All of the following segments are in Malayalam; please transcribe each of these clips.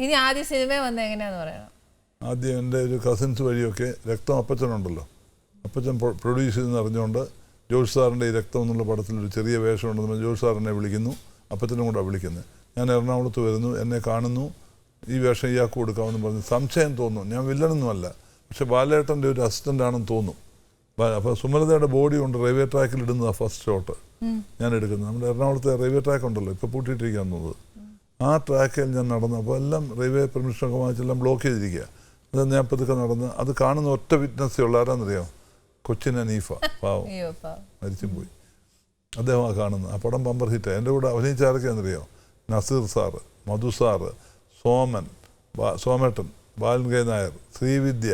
ഇനി ആദ്യ സിനിമ വന്നത് എങ്ങനെയാന്ന് പറയണം. ആദ്യം എൻ്റെ ഒരു കസിൻസ് വഴിയൊക്കെ രക്തം അപ്പച്ചനുണ്ടല്ലോ, അപ്പച്ചൻ പ്രൊഡ്യൂസ് ചെയ്തെന്ന് അറിഞ്ഞുകൊണ്ട് ജോർജ് സാറിൻ്റെ ഈ രക്തം എന്നുള്ള പടത്തിൽ ഒരു ചെറിയ വേഷമുണ്ടെന്ന് ജോർജ് സാറിനെ വിളിക്കുന്നു, അപ്പച്ചനും കൂടെ വിളിക്കുന്നത്. ഞാൻ എറണാകുളത്ത് വരുന്നു, എന്നെ കാണുന്നു, ഈ വേഷം ഇയാൾക്ക് കൊടുക്കാമെന്ന് പറഞ്ഞു. സംശയം തോന്നുന്നു, ഞാൻ വില്ലനൊന്നുമല്ല, പക്ഷെ ബാലേട്ടൻ്റെ ഒരു അസിസ്റ്റൻ്റ് ആണെന്ന് തോന്നും. അപ്പോൾ സുമലതയുടെ ബോഡി കൊണ്ട് റെയിൽവേ ട്രാക്കിൽ ഇടുന്നതാണ് ഫസ്റ്റ് ഷോട്ട് ഞാൻ എടുക്കുന്നത്. നമ്മുടെ എറണാകുളത്തെ റെയിൽവേ ട്രാക്ക് ഉണ്ടല്ലോ, ഇപ്പോൾ പൂട്ടിയിട്ടിരിക്കാൻ തോന്നുന്നത്, ആ ട്രാക്കിൽ ഞാൻ നടന്നു. അപ്പോൾ എല്ലാം റെയിൽവേ പെർമിഷനൊക്കെ വാങ്ങിച്ചെല്ലാം ബ്ലോക്ക് ചെയ്തിരിക്കുക. അത് ഞാൻ പതുക്കെ നടന്ന് അത് കാണുന്ന ഒറ്റ വിറ്റ്നസ്സേ ഉള്ള ആരാന്നറിയാം, കൊച്ചിൻ ഹനീഫ, പാവം മരിച്ചും പോയി. അദ്ദേഹമാണ് കാണുന്നത്. ആ പടം ബമ്പർ ഹിറ്റ്. എൻ്റെ കൂടെ അഭിനയിച്ച ആരൊക്കെയാണെന്നറിയാം, നസീർ സാറ്, മധു സാറ്, സോമേട്ടൻ, ബാലൻ കെ നായർ, ശ്രീവിദ്യ,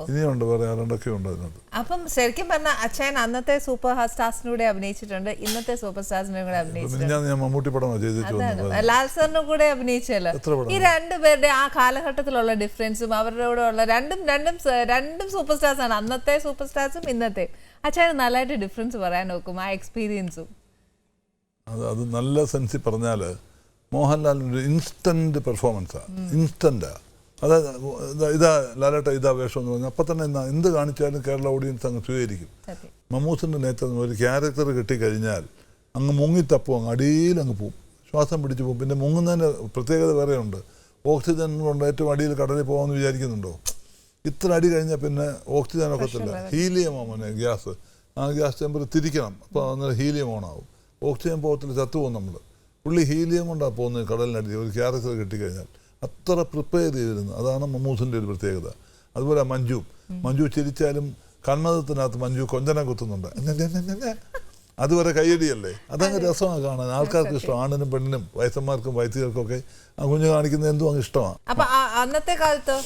ഇനിയുണ്ട് വേറെ ആരണ്ടൊക്കെ ഉണ്ട് അതിനകത്ത്. അപ്പം ശരിക്കും പറഞ്ഞാൽ അച്ഛൻ അന്നത്തെ സൂപ്പർ സ്റ്റാർസിന്റെ കൂടെ അഭിനയിച്ചിട്ടുണ്ട്, ഇന്നത്തെ സൂപ്പർ സ്റ്റാർസിന്റെ കൂടെ അഭിനയിച്ചിട്ടുണ്ട്. ഞാൻ മമ്മൂട്ടി പടമാണ് ചെയ്തിട്ട് ലാൽ സാറിന്റെ കൂടെ അഭിനയിച്ചല്ലോ. ഈ രണ്ടുപേരുടെ ആ കാലഘട്ടത്തിലുള്ള ഡിഫറൻസും അവരുടെ കൂടെ ഉള്ള രണ്ടും സൂപ്പർ സ്റ്റാർസ് ആണ്, അന്നത്തെ സൂപ്പർ സ്റ്റാർസും ഇന്നത്തെ. അച്ഛന് നല്ലതായിട്ട് ഡിഫറൻസ് പറയാൻ നോക്കും, ആ എക്സ്പീരിയൻസും. അത് നല്ല സെൻസിൽ പറഞ്ഞാൽ മോഹൻലാലിൻ്റെ ഇൻസ്റ്റന്റ് പെർഫോമൻസാണ്, ഇൻസ്റ്റന്റാ. അതായത് ഇതാ ലാലേട്ട ഇതാ വേഷം എന്ന് പറഞ്ഞാൽ അപ്പം തന്നെ എന്ത് കാണിച്ചാലും കേരള ഓഡിയൻസ് അങ്ങ് സ്വീകരിക്കും. മമ്മൂസിൻ്റെ നേതൃത്വം ഒരു ക്യാരക്ടർ കിട്ടിക്കഴിഞ്ഞാൽ അങ്ങ് മുങ്ങിത്തപ്പും, അങ്ങ് അടിയിലങ്ങ് പോവും, ശ്വാസം പിടിച്ചു പോകും. പിന്നെ മുങ്ങുന്നതിൻ്റെ പ്രത്യേകത വേറെയുണ്ട്. ഓക്സിജൻ കൊണ്ട് ഏറ്റവും അടിയിൽ കടലിൽ പോകാമെന്ന് വിചാരിക്കുന്നുണ്ടോ? ഇത്ര അടി കഴിഞ്ഞാൽ പിന്നെ ഓക്സിജൻ ഒക്കത്തില്ല, ഹീലിയം ആവുമോനെ ഗ്യാസ്. ആ ഗ്യാസ് ചേമ്പർ തിരിക്കണം, അപ്പോൾ അന്നേരം ഹീലിയം ഓണാവും, ഓക്സിജൻ പോകത്തില്ല, ചത്തുപോകും നമ്മൾ. പുള്ളി ഹീലിയം കൊണ്ടാണ് പോകുന്നത് കടലിനടി ഒരു ക്യാരക്ടർ കിട്ടിക്കഴിഞ്ഞാൽ. അത്ര പ്രിപ്പയർ ചെയ്തിരുന്നു. അതാണ് മമ്മൂസിൻ്റെ ഒരു പ്രത്യേകത. അതുപോലെ മഞ്ജു ചിരിച്ചാലും കന്മതത്തിനകത്ത് മഞ്ജു കൊഞ്ചനം കുത്തുന്നുണ്ട്, അതുവരെ കയ്യടിയല്ലേ, അതങ്ങ് രസമാണ് കാണാൻ, ആൾക്കാർക്ക് ഇഷ്ടം. ആണിനും പെണ്ണിനും വയസ്സന്മാർക്കും വയസ്സുകാർക്കൊക്കെ ആ കുഞ്ഞ് കാണിക്കുന്നത് എന്തും അങ്ങ് ഇഷ്ടമാണ്. അന്നത്തെ കാലത്ത്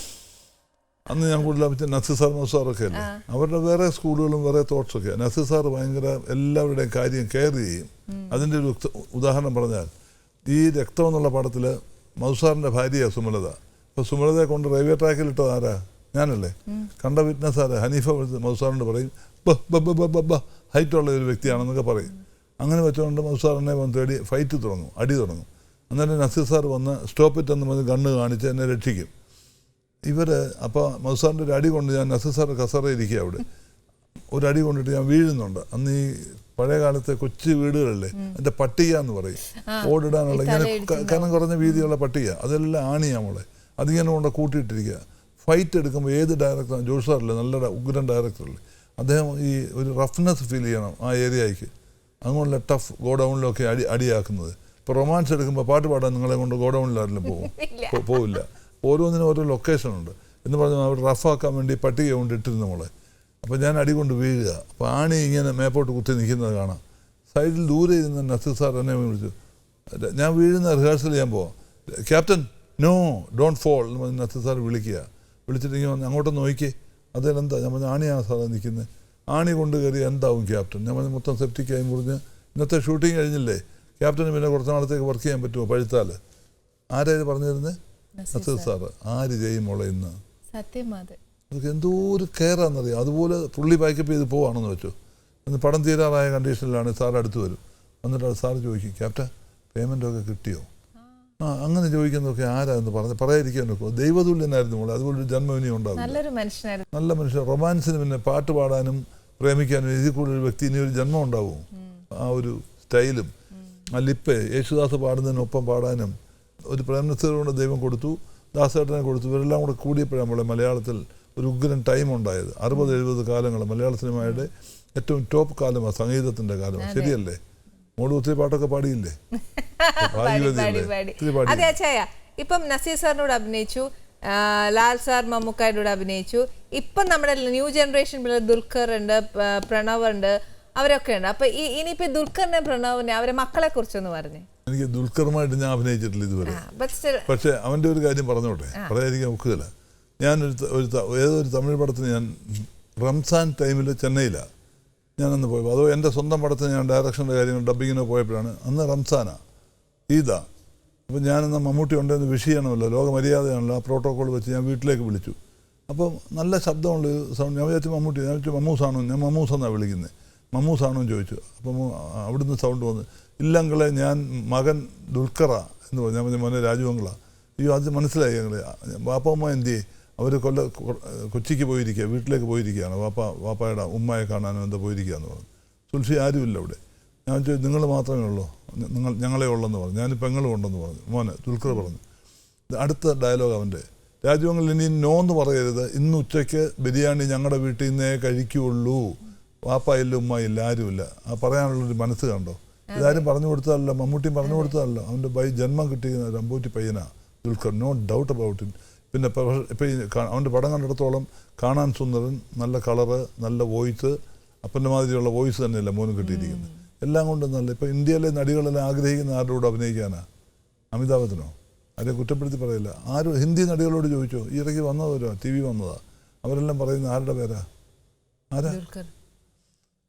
അന്ന് ഞാൻ കൂടുതൽ നസീർ സാർ മൗസാറൊക്കെ അല്ലേ, അവരുടെ വേറെ സ്കൂളുകളും വേറെ തോട്ട്സൊക്കെ. നസീർ സാർ ഭയങ്കര എല്ലാവരുടെയും കാര്യം കെയർ ചെയ്യും. അതിൻ്റെ ഒരു ഉദാഹരണം പറഞ്ഞാൽ, ഈ രക്തം എന്നുള്ള പടത്തിൽ മൗസാറിൻ്റെ ഭാര്യയാണ് സുമലത. അപ്പോൾ സുമലതയെ കൊണ്ട് റെയിൽവേ ട്രാക്കിൽ ഇട്ടത് ആരാ? ഞാനല്ലേ. കണ്ട വിറ്റ്നസ് ആരാ? ഹനീഫ മൗസാറിനോട് പറയും, ഹൈറ്റുള്ള ഒരു വ്യക്തിയാണെന്നൊക്കെ പറയും. അങ്ങനെ വെച്ചുകൊണ്ട് മൗസാറിനെ വന്ന് തേടി ഫൈറ്റ് തുടങ്ങും, അടി തുടങ്ങും. അന്നേരം നസീർ സാർ വന്ന് സ്റ്റോപ്പ് ഇറ്റ് എന്ന് പറഞ്ഞ് ഗണ്ണ് കാണിച്ച് എന്നെ രക്ഷിക്കും. അപ്പോൾ മൗസാറിൻ്റെ ഒരു അടി കൊണ്ട് ഞാൻ നസീർ സാർ കസറ ഇരിക്കുക അവിടെ, ഒരു അടി കൊണ്ടിട്ട് ഞാൻ വീഴുന്നുണ്ട്. അന്ന് ഈ പഴയ കാലത്തെ കൊച്ചു വീടുകളിലെ എൻ്റെ പട്ടിക എന്ന് പറയും, ഓടിടാനുള്ള ഇങ്ങനെ കനം കുറഞ്ഞ വീതിയുള്ള പട്ടിക, അതെല്ലാം ആണിയാ മോളെ, അതിങ്ങനെ കൊണ്ട് കൂട്ടിയിട്ടിരിക്കുക. ഫൈറ്റ് എടുക്കുമ്പോൾ ഏത് ഡയറക്ടറാണ്, ജോഷ് സാറല്ലേ, നല്ല ഉഗ്രൻ ഡയറക്ടറല്ലേ, അദ്ദേഹം ഈ ഒരു റഫ്നെസ് ഫീൽ ചെയ്യണം ആ ഏരിയയ്ക്ക്. അങ്ങനെയുള്ള ടഫ് ഗോഡൗണിലൊക്കെ അടിയാക്കുന്നത്. ഇപ്പോൾ റൊമാൻസ് എടുക്കുമ്പോൾ പാട്ട് പാടാൻ നിങ്ങളെ കൊണ്ട് ഗോഡൗണിലാരെങ്കിലും പോവില്ല. ഓരോന്നിനും ഓരോ ലൊക്കേഷനുണ്ട് എന്ന് പറഞ്ഞാൽ അവർ റഫാക്കാൻ വേണ്ടി പട്ടിക കൊണ്ട് ഇട്ടിരുന്ന മോളെ. അപ്പോൾ ഞാൻ അടി കൊണ്ട് വീഴുക, അപ്പോൾ ആണി ഇങ്ങനെ മേപ്പോട്ട് കുത്തി നിൽക്കുന്നത് കാണാം. സൈഡിൽ ദൂരെ ഇരുന്ന നസീർ സാർ എന്നെ വിളിച്ചു, ഞാൻ വീഴുന്ന റിഹേഴ്സൽ ചെയ്യാൻ പോവാം, ക്യാപ്റ്റൻ നോ ഡോണ്ട് ഫോൾ എന്ന് പറഞ്ഞ് നസീർ സാർ വിളിച്ചിട്ട് ഇങ്ങനെ വന്ന് അങ്ങോട്ടൊന്ന് നോക്കിയേ, അതിലെന്താ? ഞാൻ പറഞ്ഞ ആണിയാണ് സാറേ നിൽക്കുന്നത്, ആണി കൊണ്ട് കയറി എന്താവും ക്യാപ്റ്റൻ? ഞാൻ പറഞ്ഞ് മൊത്തം സെപ്റ്റിക്കായി മുറിഞ്ഞ് ഇന്നത്തെ ഷൂട്ടിങ് കഴിഞ്ഞില്ലേ, ക്യാപ്റ്റന് പിന്നെ കുറച്ച് നാളത്തേക്ക് വർക്ക് ചെയ്യാൻ പറ്റുമോ പഴുത്താൽ? ആരായത് പറഞ്ഞിരുന്നത്? നസീർ സാറ്. ആര് ചെയ്യും മോളെ ഇന്ന്? അതൊക്കെ എന്തോ ഒരു കെയറാണെന്നറിയാം. അതുപോലെ പുള്ളി പാക്കപ്പ് ചെയ്ത് പോവാണെന്ന് വെച്ചു. ഇന്ന് പടം തീരാറായ കണ്ടീഷനിലാണ് സാർ അടുത്ത് വരും. എന്നിട്ട് സാർ ചോദിക്കും, ക്യാപ്റ്റൻ പേയ്മെൻറ്റൊക്കെ കിട്ടിയോ? അങ്ങനെ ചോദിക്കുന്നതൊക്കെ ആരാന്ന് പറയാതിരിക്കാൻ നോക്കും. ദൈവതുല്യനായിരുന്നു മോളെ, അതുപോലെ ജന്മം ഇനി ഉണ്ടാകും. നല്ല മനുഷ്യൻ. റൊമാൻസിന് പിന്നെ പാട്ട് പാടാനും പ്രേമിക്കാനും ഇതിൽ കൂടുതൽ വ്യക്തി ഇനി ഒരു ജന്മം ഉണ്ടാവും. ആ ഒരു സ്റ്റൈലും ആ ലിപ്പ് യേശുദാസ് പാടുന്നതിനൊപ്പം പാടാനും ഒരു പ്രേംനസീറിനോട് ദൈവം കൊടുത്തു, ദാസേട്ടനെ കൊടുത്തു. ഇവരെല്ലാം കൂടെ കൂടിയപ്പോഴാണ് നമ്മളെ മലയാളത്തിൽ ഒരു ഉഗ്രൻ ടൈം ഉണ്ടായത്. 60-70 കാലങ്ങൾ മലയാള സിനിമയുടെ ഏറ്റവും ടോപ്പ് കാലമാണ്, സംഗീതത്തിൻ്റെ കാലമാണ്. ശരിയല്ലേ? മോള് ഒത്തിരി പാട്ടൊക്കെ പാടിയില്ലേ? ഇപ്പം നസീർ സാറിനോട് അഭിനയിച്ചു, ലാൽ സാർ മമ്മൂക്കായുടെ അഭിനയിച്ചു. ഇപ്പം നമ്മുടെ ന്യൂ ജനറേഷൻ ദുൽഖർ ഉണ്ട്, പ്രണവ് ഉണ്ട്, അവരൊക്കെ ഉണ്ട്. അപ്പൊ ഇനിയിപ്പോ ദുൽഖറിനെ പ്രണവിനെ അവരെ മക്കളെ കുറിച്ചൊന്ന് പറഞ്ഞു. എനിക്ക് ദുൽഖറുമായിട്ട് ഞാൻ അഭിനയിച്ചിട്ടില്ല ഇതുവരെ, പക്ഷെ അവൻ്റെ ഒരു കാര്യം പറഞ്ഞോട്ടെ, പറയാതിരിക്കാൻ ഒക്കുകയില്ല. ഏതൊരു തമിഴ് പടത്തിന് ഞാൻ റംസാൻ ടൈമിൽ ചെന്നൈയിലാണ് ഞാനന്ന് പോയപ്പോൾ, അതോ എൻ്റെ സ്വന്തം പടത്തിന് ഞാൻ ഡയറക്ഷൻ്റെ കാര്യങ്ങൾ ഡബ്ബിങ്ങിനോ പോയപ്പോഴാണ്. അന്ന് റംസാനാണ്, ഈദാ. അപ്പം ഞാനെന്നാൽ മമ്മൂട്ടി ഉണ്ടെന്ന് വിഷ് ചെയ്യണമല്ലോ, ലോകമര്യാദയാണല്ലോ, ആ പ്രോട്ടോക്കോൾ വെച്ച് ഞാൻ വീട്ടിലേക്ക് വിളിച്ചു. അപ്പം നല്ല ശബ്ദമുള്ളൊരു സൗണ്ട്. ഞാൻ വിചാരിച്ചു മമ്മൂട്ടി, ഞാൻ വിളിച്ചു മമ്മൂസാണോ, ഞാൻ മമ്മൂസെന്നാണ് വിളിക്കുന്നത്, മമ്മൂസാണോ എന്ന് ചോദിച്ചു. അപ്പം അവിടുന്ന് സൗണ്ട് വന്നു, ഇല്ലങ്ങളെ ഞാൻ മകൻ ദുൽഖറ എന്ന് പറഞ്ഞു. ഞാൻ പറഞ്ഞു മോനെ രാജുവങ്ങള അയ്യോ അത് മനസ്സിലായി ഞങ്ങൾ. വാപ്പമ്മ എന്ത് ചെയ്യും, അവർ കൊച്ചിക്ക് പോയിരിക്കുക, വീട്ടിലേക്ക് പോയിരിക്കുകയാണ്, വാപ്പായുടെ ഉമ്മയെ കാണാനോ എന്താ പോയിരിക്കുക എന്ന് പറഞ്ഞു. സുൽഫി ആരുമില്ല അവിടെ. ഞാൻ ചോദിച്ചു നിങ്ങൾ മാത്രമേ ഉള്ളൂ, ഞങ്ങളെ ഉള്ളെന്ന് പറഞ്ഞു. ഞാൻ പെങ്ങളും ഉണ്ടെന്ന് പറഞ്ഞു. മോനെ ദുൽഖർ പറഞ്ഞു. അടുത്ത ഡയലോഗ് അവൻ്റെ, രാജ്യങ്ങൾ ഇനി നോ എന്ന് പറയരുത്, ഇന്ന് ഉച്ചയ്ക്ക് ബിരിയാണി ഞങ്ങളുടെ വീട്ടിൽ നിന്നേ കഴിക്കുകയുള്ളൂ, വാപ്പയില്ല ഉമ്മയില്ല ആരുമില്ല. ആ പറയാനുള്ളൊരു മനസ്സ് കണ്ടോ. ഇതാരും പറഞ്ഞു കൊടുത്തതല്ല, മമ്മൂട്ടിയും പറഞ്ഞു കൊടുത്തതല്ല, അവൻ്റെ ജന്മം കിട്ടിയ രമ്പൂറ്റി പയ്യനാ Dulquer, no doubt about it. പിന്നെ ഇപ്പം അവൻ്റെ പടം കണ്ടിടത്തോളം കാണാൻ സുന്ദരൻ, നല്ല കളറ്, നല്ല വോയിസ്, അപ്പൻ്റെ മാതിരിയുള്ള വോയിസ് തന്നെയല്ല മോനും കിട്ടിയിരിക്കുന്നത്. എല്ലാം കൊണ്ടും നല്ല. ഇപ്പം ഇന്ത്യയിലെ നടികളെല്ലാം ആഗ്രഹിക്കുന്ന ആരുടെ കൂടെ അഭിനയിക്കാനാ? അമിതാഭ് ബച്ചനോ? ആരെയും കുറ്റപ്പെടുത്തി പറയില്ല. ആരും ഹിന്ദി നടികളോട് ചോദിച്ചോ, ഈ ഇടയ്ക്ക് വന്നവരോ TV വന്നതാ, അവരെല്ലാം പറയുന്ന ആരുടെ പേരാ? ആരാ?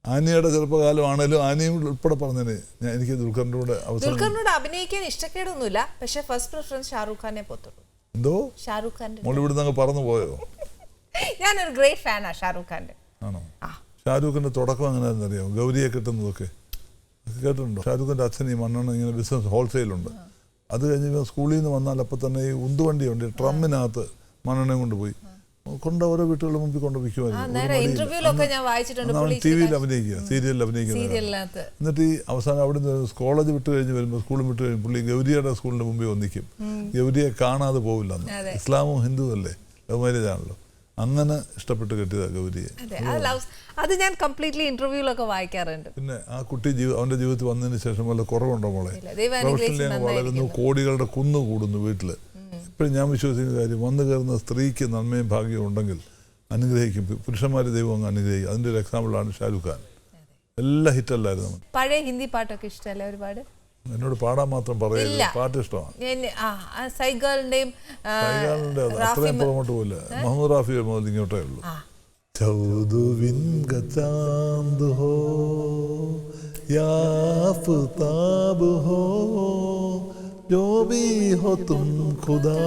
ആനിയുടെ ചെറുപ്പകാലമാണേലും ആനിയും ഉൾപ്പെടെ പറഞ്ഞേ എനിക്ക് ദുൽഖറിന്റെ കൂടെ ദുൽഖറിനോട് അഭിനയിക്കാൻ ഇഷ്ടക്കേടൊന്നുമില്ല, പക്ഷെ ഫസ്റ്റ് പ്രിഫറൻസ് ഷാറൂഖ് ഖാനെ പോത്തുള്ളൂ. എന്തോ ഷാറൂഖ് ഖാന്റെ മോള് ഇവിടെ നിന്ന് പറന്നു പോയോ? ഞാനൊരു ഗ്രേറ്റ് ഫാനാ ഷാറൂഖ് ഖാന്റെ. ആണോ? ഷാരൂഖിന്റെ തുടക്കം എങ്ങനെയാണെന്ന് അറിയാമോ? ഗൗരിയെ കിട്ടുന്നതൊക്കെ കേട്ടിട്ടുണ്ടോ? ഷാരൂഖിന്റെ അച്ഛൻ ഈ മണ്ണെണ്ണ ഇങ്ങനെ ബിസിനസ് ഹോൾസെയിലുണ്ട്. അത് കഴിഞ്ഞ് സ്കൂളിൽ നിന്ന് വന്നാൽ അപ്പം തന്നെ ഈ ഉന്തുവണ്ടിയുണ്ട്, ട്രമ്മിനകത്ത് മണ്ണെണ്ണയും കൊണ്ടുപോയി ഓരോ വീട്ടുകളുടെ മുമ്പിൽ കൊണ്ട് വിൽക്കുമായിരുന്നു. TV-യിൽ അഭിനയിക്കുക, സീരിയലിൽ അഭിനയിക്കുക. എന്നിട്ട് ഈ അവസാനം അവിടെ നിന്ന് കോളേജ് വിട്ട് കഴിഞ്ഞ് വരുമ്പോൾ, സ്കൂളും വിട്ട് കഴിഞ്ഞ് പുള്ളി ഗൗരിയുടെ സ്കൂളിന്റെ മുമ്പിൽ വന്നിക്കും. ഗൗരിയെ കാണാതെ പോവില്ല. ഇസ്ലാമും ഹിന്ദുവും അല്ലേ, ലവ് മാരേജ് ആണല്ലോ. അങ്ങനെ ഇഷ്ടപ്പെട്ട് കെട്ടിയതാ ഗൗരിയെ. അത് ഞാൻ കംപ്ലീറ്റ്ലി ഇന്റർവ്യൂലൊക്കെ വായിക്കാറുണ്ട്. പിന്നെ ആ കുട്ടി അവന്റെ ജീവിതത്തിൽ വന്നതിന് ശേഷം വല്ല കുറവുണ്ടോ മോളെ? പ്രൊഫഷണലി വളരുന്നു, കോടികളുടെ കുന്നു കൂടുന്നു വീട്ടില്. ഇപ്പോഴും ഞാൻ വിശ്വസിക്കുന്ന കാര്യം, വന്നു കയറുന്ന സ്ത്രീക്ക് നന്മയും ഭാഗ്യവും ഉണ്ടെങ്കിൽ അനുഗ്രഹിക്കും. പുരുഷന്മാരെ ദൈവം അങ്ങ് അനുഗ്രഹിക്കും. അതിൻ്റെ ഒരു എക്സാമ്പിളാണ് ഷാരൂഖ് ഖാൻ. എല്ലാ ഹിറ്റല്ലായിരുന്നു. പഴയ ഹിന്ദി പാട്ടൊക്കെ ഇഷ്ടമല്ലേ ഒരുപാട്? എന്നോട് പാടാൻ മാത്രം പറയില്ല, പാട്ട് ഇഷ്ടമാണ്. സൈഗാളിന്റെയും അത്രയും പുറമോട്ട് പോയില്ല. മുഹമ്മദ് റാഫി മുതൽ ഇങ്ങോട്ടേ ഉള്ളൂ. ചൗദുവിൻ ഗചാന്ത് ഹോ യാഫ്താബ് ഹോ जो भी हो तुम खुदा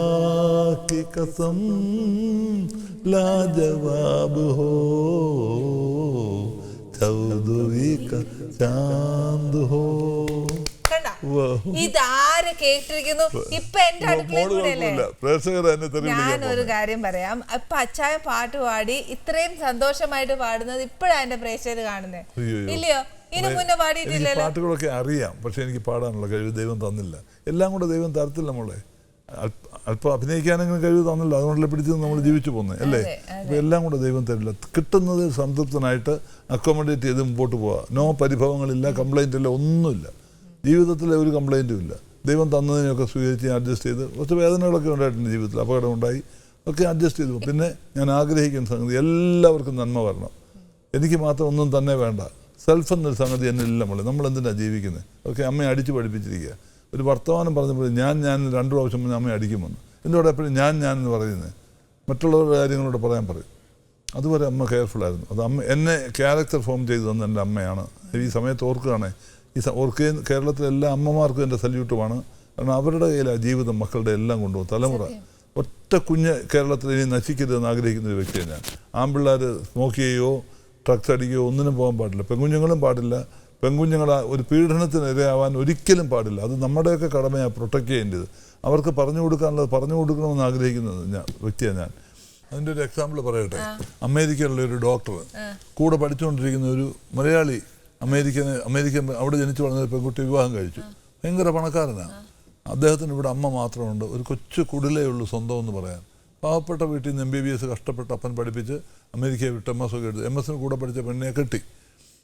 की कसम लाजवाब हो चौदवी का चांद हो. ഇതാര് കേട്ടിരിക്കുന്നു ഇപ്പൊ എന്റെ അടുക്കള. ഞാനൊരു കാര്യം പറയാം, ഇപ്പൊ അച്ചായ പാട്ട് പാടി ഇത്രയും സന്തോഷമായിട്ട് പാടുന്നത് ഇപ്പോഴാ എന്റെ പ്രേക്ഷകർ കാണുന്നത്, ഇല്ലയോ? ഇതിനു മുന്നേ പാടിയിട്ടില്ലല്ലോ. പാട്ടുകളൊക്കെ അറിയാം, പക്ഷെ എനിക്ക് പാടാനുള്ള കഴിവ് ദൈവം തന്നില്ല. എല്ലാം കൂടെ ദൈവം തരത്തില്ല മോളെ. അല്പം അഭിനയിക്കാനെങ്കിലും കഴിവ് തന്നില്ല, അതുകൊണ്ടല്ലേ പിടിച്ച് നമ്മൾ ജീവിച്ചു പോകുന്നത് അല്ലേ? അപ്പൊ എല്ലാം കൂടെ ദൈവം തരില്ല. കിട്ടുന്നത് സംതൃപ്തനായിട്ട് അക്കോമഡേറ്റ് ചെയ്ത് മുമ്പോട്ട് പോവാ. നോ പരിഭവങ്ങളില്ല, കംപ്ലൈന്റ് ഇല്ല, ഒന്നുമില്ല. ജീവിതത്തിലെ ഒരു കംപ്ലൈൻറ്റും ഇല്ല. ദൈവം തന്നതിനെയൊക്കെ സ്വീകരിച്ച് അഡ്ജസ്റ്റ് ചെയ്ത്, കുറച്ച് വേദനകളൊക്കെ ഉണ്ടായിട്ടുണ്ട് ജീവിതത്തിൽ, അപകടം ഉണ്ടായി, ഒക്കെ അഡ്ജസ്റ്റ് ചെയ്തു. പിന്നെ ഞാൻ ആഗ്രഹിക്കുന്ന സംഗതി എല്ലാവർക്കും നന്മ വരണം. എനിക്ക് മാത്രം ഒന്നും തന്നെ വേണ്ട. സെൽഫ് എന്നൊരു സംഗതി എന്നെ ഇല്ല മോളെ. നമ്മളെന്തിനാണ് ജീവിക്കുന്നത്? ഓക്കെ, അമ്മയെ അടിച്ച് പഠിപ്പിച്ചിരിക്കുക. ഒരു വർത്തമാനം പറഞ്ഞപ്പോൾ ഞാൻ 2 പ്രാവശ്യം മുന്നേ അമ്മയെ അടിക്കുമെന്ന്. എന്നോട് എപ്പോഴും ഞാൻ എന്ന് പറയുന്നത് മറ്റുള്ളവരുടെ കാര്യങ്ങളോട് പറയാൻ പറയും. അതുവരെ അമ്മ കെയർഫുള്ളായിരുന്നു. അത് അമ്മ എന്നെ ക്യാരക്ടർ ഫോം ചെയ്തു തന്ന എൻ്റെ അമ്മയാണ്. ഈ സമയത്ത് ഓർക്കുകയാണേ, കേരളത്തിലെ എല്ലാ അമ്മമാർക്കും എൻ്റെ സല്യൂട്ടുമാണ്. കാരണം അവരുടെ കയ്യിലാണ് ജീവിതം മക്കളുടെ എല്ലാം കൊണ്ടുപോകും. തലമുറ ഒറ്റ കുഞ്ഞ് കേരളത്തിൽ ഇനി നശിക്കരുതെന്ന് ആഗ്രഹിക്കുന്ന ഒരു വ്യക്തിയാണ് ഞാൻ. ആൺപിള്ളേർ സ്മോക്ക് ചെയ്യുകയോ ഡ്രഗ്സ് അടിക്കുകയോ ഒന്നിനും പോകാൻ പാടില്ല. പെൺകുഞ്ഞുങ്ങളും പാടില്ല. പെൺകുഞ്ഞുങ്ങൾ ഒരു പീഡനത്തിന് ഇരയാവാൻ ഒരിക്കലും പാടില്ല. അത് നമ്മുടെയൊക്കെ കടമയാണ് പ്രൊട്ടക്റ്റ് ചെയ്യേണ്ടത്. അവർക്ക് പറഞ്ഞു കൊടുക്കാനുള്ളത് പറഞ്ഞു കൊടുക്കണമെന്ന് ആഗ്രഹിക്കുന്നത് വ്യക്തിയാണ് ഞാൻ. അതിൻ്റെ ഒരു എക്സാമ്പിൾ പറയട്ടെ. അമേരിക്കയിലുള്ള ഒരു ഡോക്ടർ കൂടെ പഠിച്ചുകൊണ്ടിരിക്കുന്ന ഒരു മലയാളി അമേരിക്കൻ അവിടെ ജനിച്ചു വളർന്ന പെൺകുട്ടി വിവാഹം കഴിച്ചു. ഭയങ്കര പണക്കാരനാണ്. അദ്ദേഹത്തിന് ഇവിടെ അമ്മ മാത്രമുണ്ട്. ഒരു കൊച്ചു കുടിലേ ഉള്ളൂ സ്വന്തം എന്ന് പറയാൻ. പാവപ്പെട്ട വീട്ടിൽ നിന്ന് MBBS കഷ്ടപ്പെട്ട് അപ്പൻ പഠിപ്പിച്ച് അമേരിക്കയെ വിട്ട് MS ഒക്കെ എടുത്ത് MS കൂടെ പഠിച്ച പെണ്ണിനെ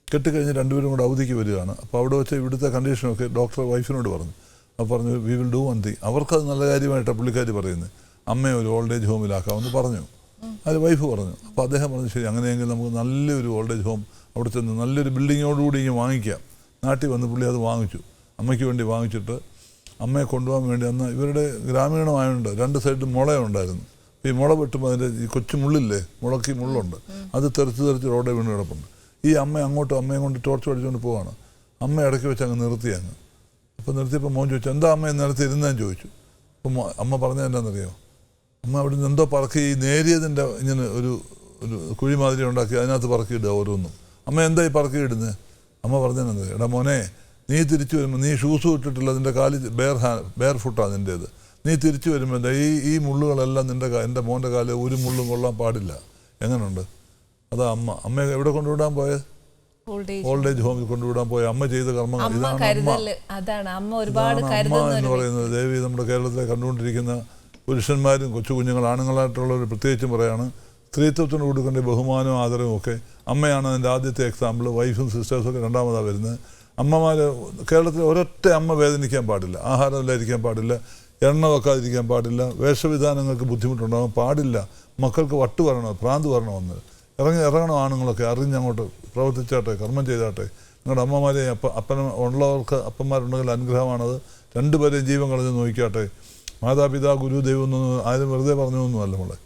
കെട്ടിക്കഴിഞ്ഞ് രണ്ടുപേരും കൂടെ അവധിക്ക് വരികയാണ്. അപ്പോൾ അവിടെ വെച്ച് ഇവിടുത്തെ കണ്ടീഷനൊക്കെ ഡോക്ടർ വൈഫിനോട് പറഞ്ഞു. അപ്പോൾ പറഞ്ഞു we will do one thing. അവർക്കത് നല്ല കാര്യമായിട്ടാണ് പുള്ളിക്കാരി പറയുന്നത്. അമ്മയെ ഒരു ഓൾഡ് ഏജ് ഹോമിലാക്കാമെന്ന് പറഞ്ഞു. അത് വൈഫ് പറഞ്ഞു. അപ്പോൾ അദ്ദേഹം പറഞ്ഞു ശരി, അങ്ങനെയെങ്കിൽ നമുക്ക് നല്ലൊരു ഓൾഡ് ഏജ് ഹോം അവിടെ ചെന്ന് നല്ലൊരു ബിൽഡിങ്ങോടുകൂടി ഇങ്ങനെ വാങ്ങിക്കാം. നാട്ടിൽ വന്ന് പുള്ളി അത് വാങ്ങിച്ചു. അമ്മയ്ക്ക് വേണ്ടി വാങ്ങിച്ചിട്ട് അമ്മയെ കൊണ്ടുപോകാൻ വേണ്ടി അന്ന് ഇവരുടെ ഗ്രാമീണമായുണ്ട് 2 സൈഡിൽ മുളയുണ്ടായിരുന്നു. ഈ മുള വെട്ടുമ്പോൾ അതിൻ്റെ ഈ കൊച്ചു മുള്ളില്ലേ, മുളയ്ക്ക് മുള്ളുണ്ട്, അത് തെറിച്ച് റോഡേ വീണ് കിടപ്പുണ്ട്. ഈ അമ്മയെ കൊണ്ട് ടോർച്ച് അടിച്ചുകൊണ്ട് പോവാണ്. അമ്മ ഇടയ്ക്ക് വെച്ച് അങ്ങ് നിർത്തിയങ്ങ്. അപ്പോൾ നിർത്തിയപ്പോൾ മോൻ ചോദിച്ചു എന്താ അമ്മ നേരത്തെ ഇരുന്നതെന്ന് ചോദിച്ചു. അപ്പോൾ അമ്മ പറഞ്ഞത് എന്താണെന്നറിയോ? അമ്മ അവിടെ നിന്ന് എന്തോ പറക്കി ഈ നേരിയതിൻ്റെ ഇങ്ങനെ ഒരു കുഴി മാതിരി ഉണ്ടാക്കി അതിനകത്ത് പറക്കിയിടുക ഓരോന്നും. അമ്മ എന്തായി പറക്കിയിടുന്നത്? അമ്മ പറഞ്ഞതെന്നറിയോ? എടാ മോനെ, നീ തിരിച്ചു വരുമ്പോൾ നീ ഷൂസ് ഇട്ടിട്ടില്ല, അതിൻ്റെ കാല് ബെയർ ഫുട്ടാണ് നിൻ്റേത്. നീ തിരിച്ചു വരുമ്പോൾ എന്താ ഈ മുള്ളുകളെല്ലാം എൻ്റെ മോൻ്റെ കാലിൽ ഒരു മുള്ളും കൊള്ളാൻ പാടില്ല. എങ്ങനെയുണ്ട്? അതാ അമ്മയെ എവിടെ കൊണ്ടുവിടാൻ പോയത്? ഓൾഡ് ഏജ് ഹോമിൽ കൊണ്ടുവിടാൻ പോയ അമ്മ ചെയ്ത കർമ്മങ്ങൾ. ഇതാണ് അമ്മ എന്ന് പറയുന്നത്. ദേവി നമ്മുടെ കേരളത്തിലെ കണ്ടുകൊണ്ടിരിക്കുന്ന പുരുഷന്മാരും കൊച്ചു കുഞ്ഞുങ്ങൾ ആണുങ്ങളായിട്ടുള്ളവർ പ്രത്യേകിച്ചും പറയാണ്, സ്ത്രീത്വത്തിന് കൊടുക്കേണ്ട ബഹുമാനവും ആദരവും ഒക്കെ അമ്മയാണ് അതിൻ്റെ ആദ്യത്തെ എക്സാമ്പിൾ. വൈഫും സിസ്റ്റേഴ്സും ഒക്കെ രണ്ടാമതാണ് വരുന്നത്. അമ്മമാർ കേരളത്തിൽ ഒരൊറ്റ അമ്മ വേദനിക്കാൻ പാടില്ല, ആഹാരമില്ലാതിരിക്കാൻ പാടില്ല, എണ്ണ വെക്കാതിരിക്കാൻ പാടില്ല, വേഷവിധാനങ്ങൾക്ക് ബുദ്ധിമുട്ടുണ്ടാകാൻ പാടില്ല, മക്കൾക്ക് വട്ട് വരണോ ഭ്രാന്ത് വരണമെന്ന് ഇറങ്ങണം. ആണുങ്ങളൊക്കെ അറിഞ്ഞങ്ങോട്ട് പ്രവർത്തിച്ചാട്ടെ, കർമ്മം ചെയ്താട്ടെ. നിങ്ങളുടെ അമ്മമാരെ ഉള്ളവർക്ക് അപ്പന്മാരുണ്ടെങ്കിൽ അനുഗ്രഹമാണത്. രണ്ടുപേരെയും ജീവൻ കളഞ്ഞ് നോക്കിക്കാട്ടെ. മാതാപിതാ ഗുരു ദൈവം എന്നൊന്നും ആരും വെറുതെ പറഞ്ഞൊന്നുമല്ല നമ്മളെ.